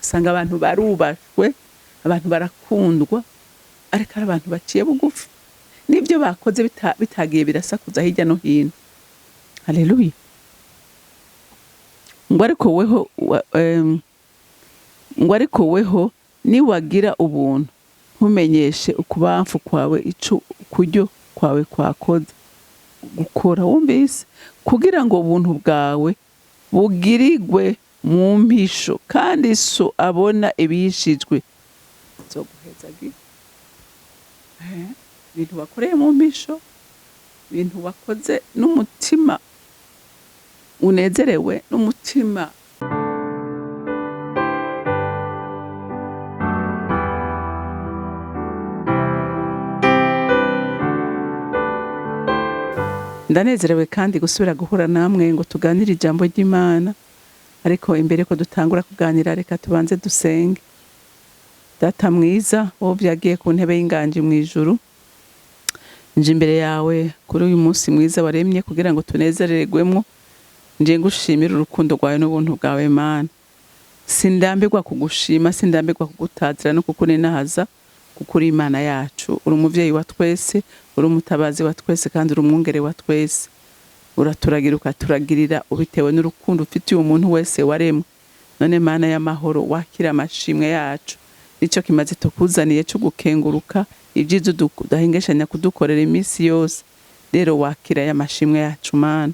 usanga abantu barubashwe, abantu barakundwa, ariko ari abantu baciye bugufi, n'ibyo bakoze bitagiye birasakuza hirya no hino. Haleluya. ngo ariko weho niwagira ubuntu ntumenyeshe ukubamfu kwawe ico kuryo kwawe kwakoze gukora. Wumvise? Kugira ngo ubuntu bwawe bugirigwe mu mpisho, kandi so abona ibishijwe zoguhezagira. Ibintu bakoreye mu mpisho, ibintu wakoze n'umutima unezerewe, n'umutima ndanezerewe kandi gusubira guhura namwe ngo tuganire ijambo ry'Imana. Ariko imbere ko dutangura kuganira, reka tubanze dusenge. Data mwiza, wowe byagiye ku ntebe y'inganji mu ijuru, nje imbere yawe kuri uyu munsi mwiza waremye kugira ngo tunezererwemo. Nje ngushimira urukundo rwawe n'ubuntu bwawe Mana. Sindambirwa kugushima, sindambirwa kugutazira no kukuninahaza, kuko uri Imana yacu, uri umuvyeyi wa twese, uri umutabazi wa twese, kandi uri umwungere wa twese. Uraturagira ukaturagirira ubitewe n'urukundo ufitiye umuntu wese waremwe. None Mana y'amahoro, wakira amashimwe yacu, nico kimaze tukuzaniye cyo gukenguruka ibyiza dahingeshanya kudukorera iminsi yose. Rero wakira y'amashimwe yacu Mana,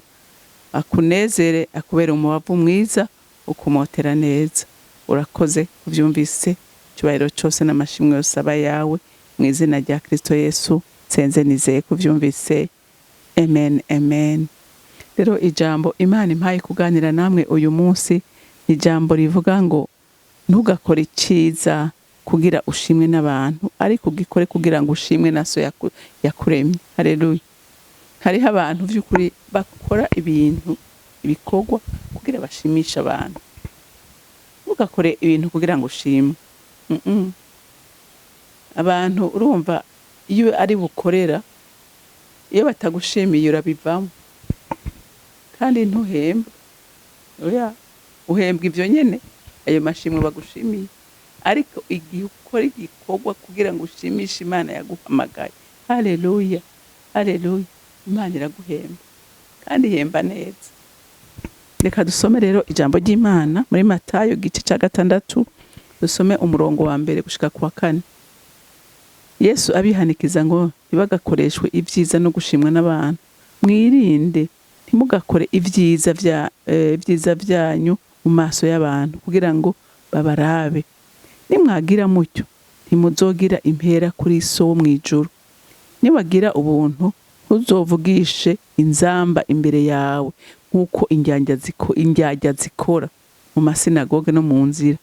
akunezere, akubera umubavu mwiza, ukumotera neza. Urakoze kuvyumvise, cyubahiro cyose n'amashimwe yose aba yawe, mu izina rya Kristo Yesu nsenze nizeye kuvyumvise. Amen, amen. Rero ijambo Imana impaye kuganira namwe uyu munsi, ijambo rivuga ngo ntugakore iciza kugira ushimwe n'abantu, ariko ugikore kugira ngo ushimwe na so yakuremye. Haleluya. Hariho abantu vy'ukuri bakora ibintu ibikorwa kugira bashimisha abantu. Ntugakore ibintu kugira ngo ushimwe. Abantu urumva iyo ari bukorera, iyo batagushimiye urabivamo, kandi ntuhembwa. Oya, uhembwa ivyo nyene, ayo mashimwe bagushimiye. Ariko igihe ukora igikorwa kugira ngo ushimishe Imana yaguhamagaye, haleluya, haleluya, Imana iraguhemba kandi ihemba neza. Reka dusome rero ijambo ry'Imana muri Matayo gice ca 6, dusome umurongo wa mbere gushika kwa 4. Yesu abihanikiza ngo ntibagakoreshwe ibyiza no gushimwa n'abantu. Mwirinde ntimugakore ibyiza byanyu mu maso y'abantu kugira ngo babarabe. Nimwagira mutyo ntimuzogira impera kuri so wo mwijuru. Niwagira ubuntu uzovugishe inzamba imbere yawe, nkuko indyarya zikora mu masinagoge no mu nzira,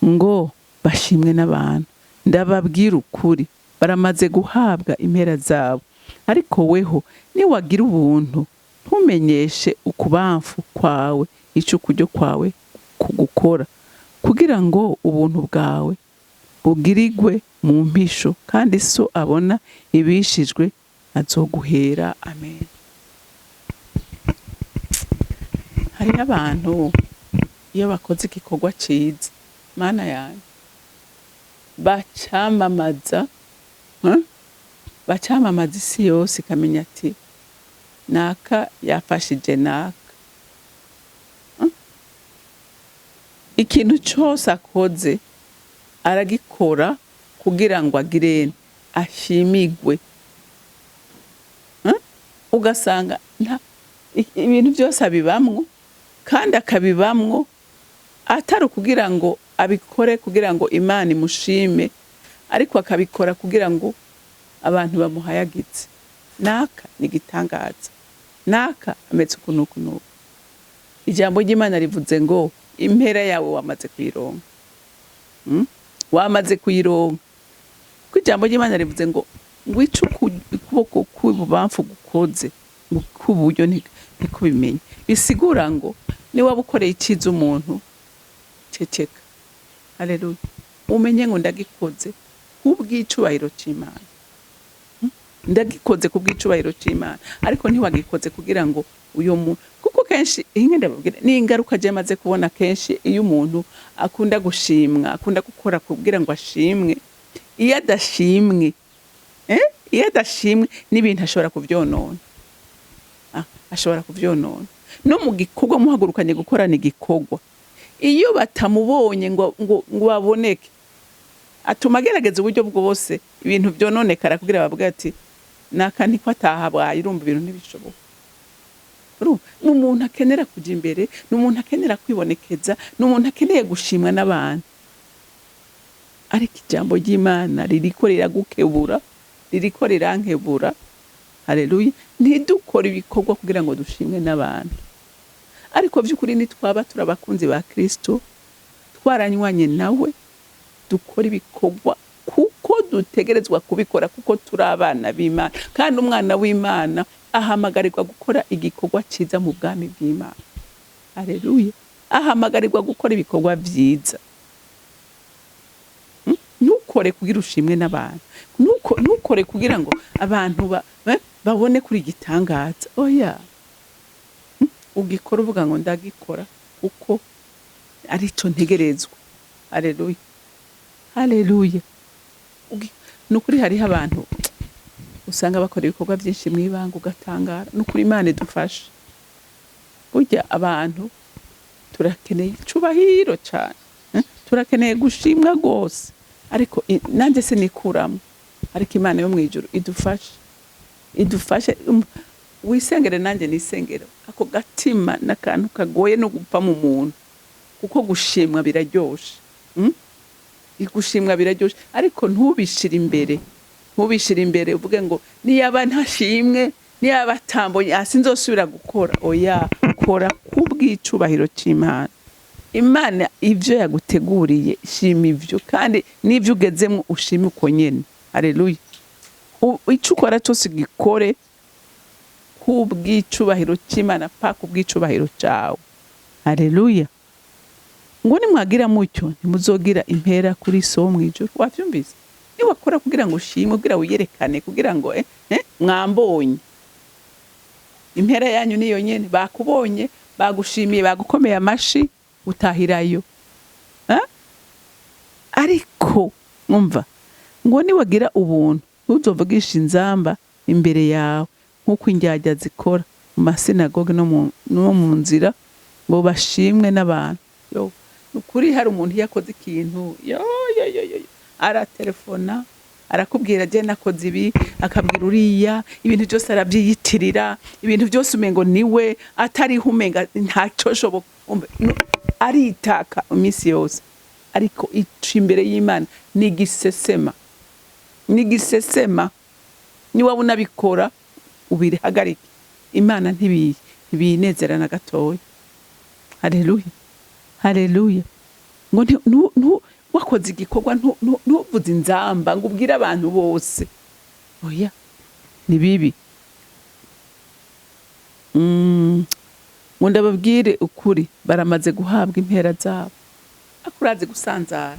ngo bashimwe n'abantu. Ndababwira ukuri, baramaze guhabwa impera zabo. Ariko weho niwagira ubuntu ntumenyeshe ukubamfu kwawe ico kuryo kwawe kugukora, kugira ngo ubuntu bwawe bugirigwe mu mpisho, kandi so abona ibishijwe azoguhera. Amen. Hari abantu iyo bakoze igikorwa ciza, Mana yanjye, bacamamaza isi yose ikamenya ati naka yafashije naka. Ikintu cyose akoze aragikora kugira ngo agirene ashimigwe. Ugasanga ibintu byose abibamwo, kandi akabibamwo atari kugira ngo abikore kugira ngo Imana imushime, ariko akabikora kugira ngo abantu bamuhayagize. Naka ni gitangaza, naka ametse kunukunuku. Ijambo ry'Imana rivuze ngo impera yawe wamaze kuyironka. Wamaze kuyironka. Ko ijambo ry'Imana rivuze ngo ngwica ukuboko kw'ibubamfu gukoze, kuburyo ntikubimenye. Bisigura ngo ni wabukoreye iciza umuntu, ceceka. Haleluya. Umenye ngo ndagikoze kubw'icubahiro c'Imana. ndagikoze kubw'icubahiro c'Imana, ariko ntiwagikoze kugira ngo uyo muntu, kuko kenshi inge ndababwira ni ingaruka je maze kubona kenshi iyo umuntu akunda gushimwa, akunda gukora kugira ngo ashimwe, iyo adashimwe iyo adashimwe n'ibintu ashobora kuvyonona, ashobora kuvyonona. No mu gikorwa muhagurukanye gukorana igikorwa, iyo batamubonye ngo baboneke, atuma agerageza uburyo bwose ibintu vyononekara kugira bavuga ati naka niko atahabwaye, urumva ibintu ntibishoboka. N'umuntu akenera kuja imbere, n'umuntu akenera kwibonekeza, n'umuntu akeneye gushimwa n'abantu, ariko ijambo ry'Imana ririko riragukebura, ririko rirankebura. Haleluya. Ntidukore ibikorwa kugira ngo dushimwe n'abantu, ariko vy'ukuri nitwaba turabakunzi ba Kristo, twaranywanye nawe, dukora ibikorwa kuko dutegerezwa kubikora, kuko turi abana b'Imana, kandi umwana w'Imana ahamagarirwa gukora igikorwa ciza mu bwami bw'Imana. Haleluya. Ahamagarirwa gukora ibikorwa vyiza. Ntukore kugira ushimwe n'abantu, ntukore kugira ngo abantu babone kuri igitangaza. Oya, ugikora uvuga ngo ndagikora kuko arico ntegerezwa. Haleluya. Haleluya. Nukuri hariho abantu usanga bakora ibikorwa byinshi mw'ibanga ugatangara. Nukuri Imana idufashe. Burya abantu turakeneye icubahiro cyane, turakeneye gushimwa gose, ariko nanje sinikuramo, ariko Imana yo mwijuru idufashe wisengere nanje nisengero. Ako gatima n'akantu kagoye no gupfa mu muntu, kuko gushimwa biraryoshe. Gushimwa biraryoshe, ariko ntubishira imbere uvuge ngo niyaba ntashimwe, niyaba tambonye sinzosubira gukora. Oya, kora kubw'icubahiro c'Imana. Imana ivyo yaguteguriye, shima ivyo, kandi n'ivyo ugezemwo ushime uko nyene. Haleluya. Ico ukora cose gikore kubw'icubahiro c'Imana, pa kubw'icubahiro cawe. Haleluya. Ngo nimwagira mutyo ntimuzogira impera kuri so mwijuru. Wavyumvise? Ni wakora kugira ngo ushimwe, kugira wiyerekane, kugira ngo mwambonye. Impera yanyu niyo nyene, bakubonye, bagushimiye, bagukomeye amashi, utahirayo. Ariko mwumva ngo niwagira ubuntu ntuzovugisha inzamba imbere yawe nk'uko indyarya zikora mu masinagoge no mu nzira ngo bashimwe n'abantu. Nukuri hari umuntu yakoze ikintu aratelefona arakubwira je nakoze ibi, akabwira uriya, ibintu byose arabyiyitirira, ibintu byose umengo niwe, atari humenga ntaco shoboka, aritaka iminsi yose. Ariko ico imbere y'Imana nigisesema, niwaba unabikora ubihagarike. Imana ntibinezera na gatoya. Haleluya. Haleluya. Ngo wakoze igikorwa ntuvuze inzamba ngo ubwire abantu bose. Oya, ni bibi. Ngo ndababwire ukuri, baramaze guhabwa impera zabo. Akuraze gusanzara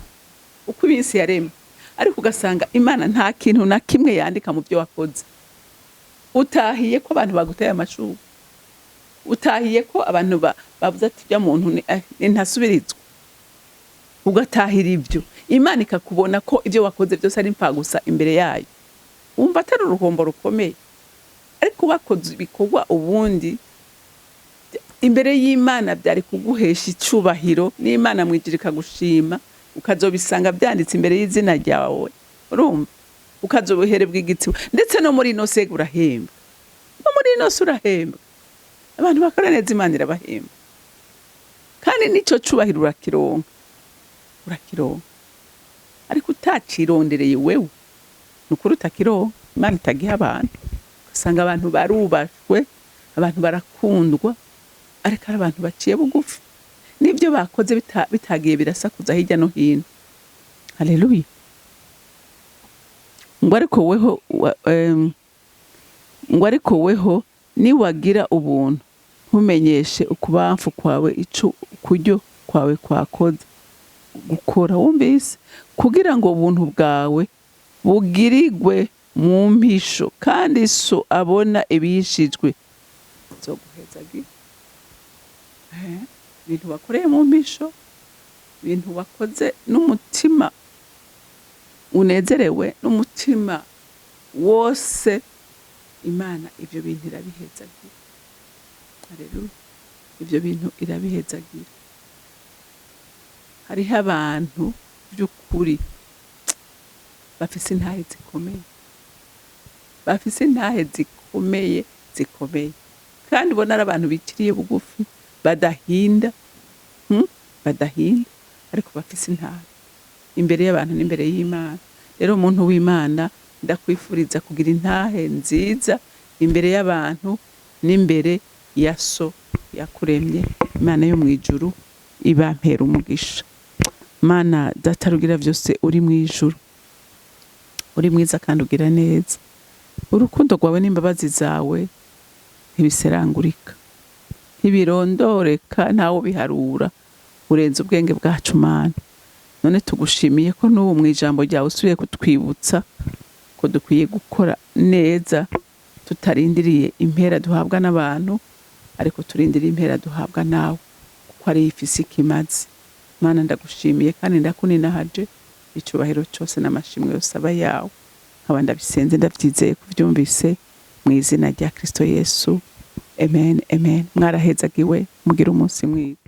uko ibinsi yaremye, ariko ugasanga Imana nta kintu na kimwe yandika mu byo wakoze. Utahiye ko abantu baguteye amashuka, utahiye ko abantu bavuze ati bya muntu ntasubirizwa, ugatahira ibyo. Imana ikakubona ko ibyo wakoze byose ari mpfagusa imbere yayo, wumva atari uruhombo rukomeye. Ariko wakoze ibikorwa ubundi imbere y'Imana byari kuguhesha icubahiro, n'Imana mwijuru ikagushima, ukazobisanga byanditse imbere y'izina ryawe. Urumva? Ukazobuherebwa igitiwe, ndetse no muri ino sega urahembwa, no muri ino urahembwa. Abantu bakora neza Imana irabahemba, kandi nico cubahiro urakironka. Ariko utacirondereye wewe, nukuri utakironka. Imana itagiha abantu, usanga abantu barubashwe, abantu barakundwa, ariko ari abantu baciye bugufi, n'ibyo bakoze bitagiye birasakuza hirya no hino. Haleluya. Ngo ariko weho niwagira ubuntu ntumenyeshe ukubamfu kwawe ico kuryo kwawe kwakoze gukora. Wumvise? Kugira ngo ubuntu bwawe bugirigwe mu mpisho kandi so abona ibihishijwe zoguhezagira. Ibintu wakoreye mu mpisho, ibintu wakoze n'umutima unezerewe, n'umutima wose, Imana ivyo bintu irabihezagira. Haleluya. Ivyo bintu irabihezagira. Hariho abantu by'ukuri bafise intahe zikomeye, bafise intahe zikomeye kandi ubona ari abantu biciriye bugufi, badahinda ariko bafise intahe imbere y'abantu n'imbere y'Imana. Rero umuntu w'Imana ndakwifuriza kugira intahe nziza imbere y'abantu n'imbere ya so yakuremye. Imana yo mwijuru ibampera umugisha. Mana data rugira vyose uri mwijuru, uri mwiza kandi ugira neza. Urukundo rwawe n'imbabazi zawe ntibiserangurika, ntibirondoreka, ntawo biharura, urenze ubwenge bwacu Mana. None tugushimiye ko n'ubu mwijambo ryawe usubiye kutwibutsa ko dukwiye gukora neza, tutarindiriye impera duhabwa n'abantu, ariko turindiriye impera duhabwa nawe, kuko ari ifisi ikimazi. Mana ndagushimiye kandi ndakuninahaje, icubahiro cyose n'amashimwe yose aba yawe. Nkaba ndabisenze ndavyizeye kuvyumvise mu izina rya Kristo Yesu. Amen, amen. Mwarahezagiwe, mugira umunsi mwiza.